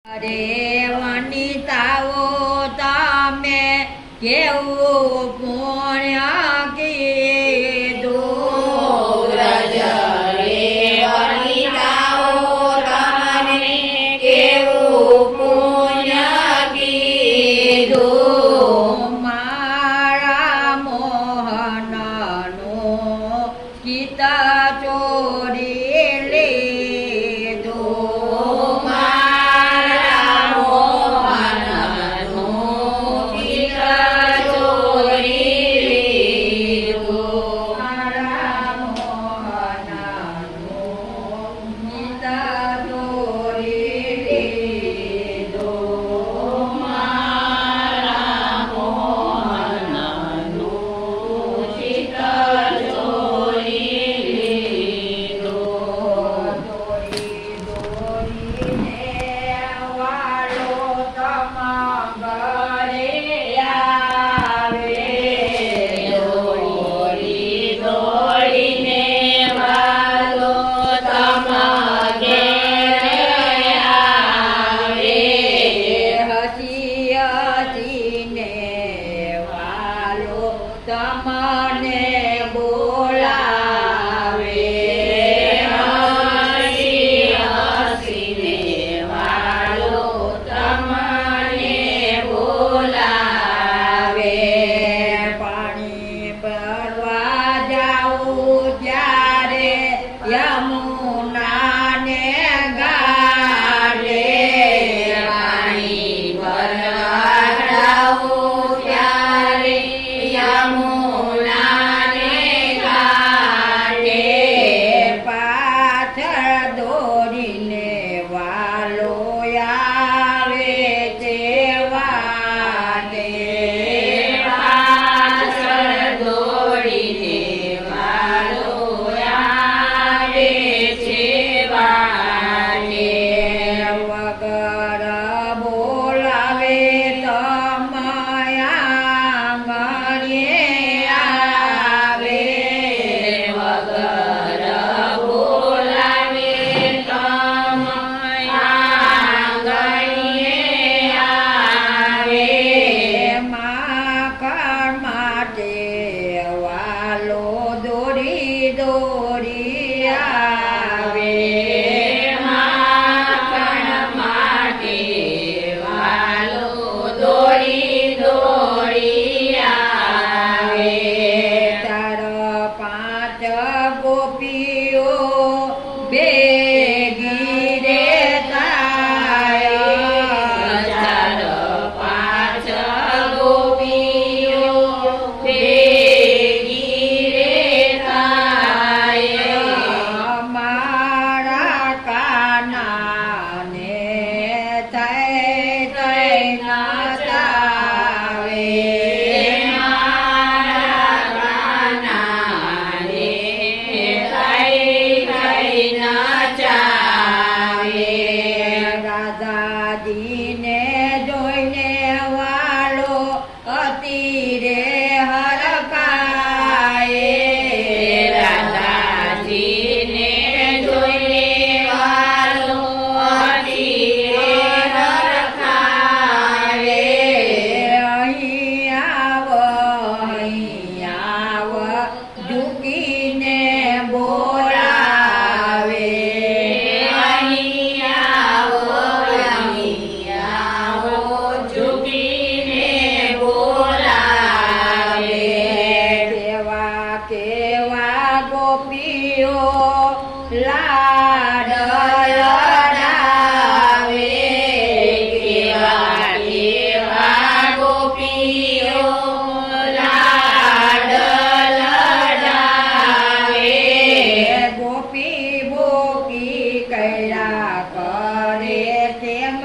અરે વનિતાઓ તમે કેવું પુણ્ય કીધું વ્રજ રે વનિતાઓ તમને કેવું પુણ્ય કીધું. મારા મોહનનું ગીત ચોરી લીધું. મારા મોહનનું ગીત ચોરી લીધું. મારા મોહનનું ગીત ચોરી લીધું. મારા મોહનનું ગીત ચોરી લીધું. દોરી દોરીને વાળો તમારે આવે. દોડી દોડીને વાલો તમારા ઘેરે આવે. હસી હસીને વાલો તમને બોલાવે. હસી હસીને વાલો તમને બોલાવે. પાણી ભરવા જાઉં ત્યારે યમુનાને ગાડે. પાણી ભરવા જાઉં ત્યારે યમુનાને ઘાટે. પાછળ દોડીને વાલો આવે તે વાટે. પાછળ દોડીને વાલો આવે છે વાટે. વગર બોલાવે તમાયા આંગણે આવે. વગર બોલાવે તમારા આંગણે આવે. માખણ માટે વાલો દોરી દોરી આવે. માખણ માટે વાલો દોડી દોડી આવે. ચાર પાંચ ગોપીઓ ભેગી રે થાય. ચાર પાંચ ગોપીઓ ભેગી રે થાય. મારા કાનાને થઈ થઈ નાચાવે. મારા કાનાને થઈ થઈ નચાવે. રાધાજીને જોઈને વાલો અતિ રે હરખાય. રાધાજીને જોઈને વાલો અતિ હરખાવે. અહીં આવ ઝૂકીને બોલાવે. અહીં આવો ઝૂકીને બોલાવે. કેવા કેવા ગોપીઓ લાડ લડાવે. કેવા કેવા ગોપીઓ લાડ લડાવે. ગોપી બોકી કર્યા કરે તેમ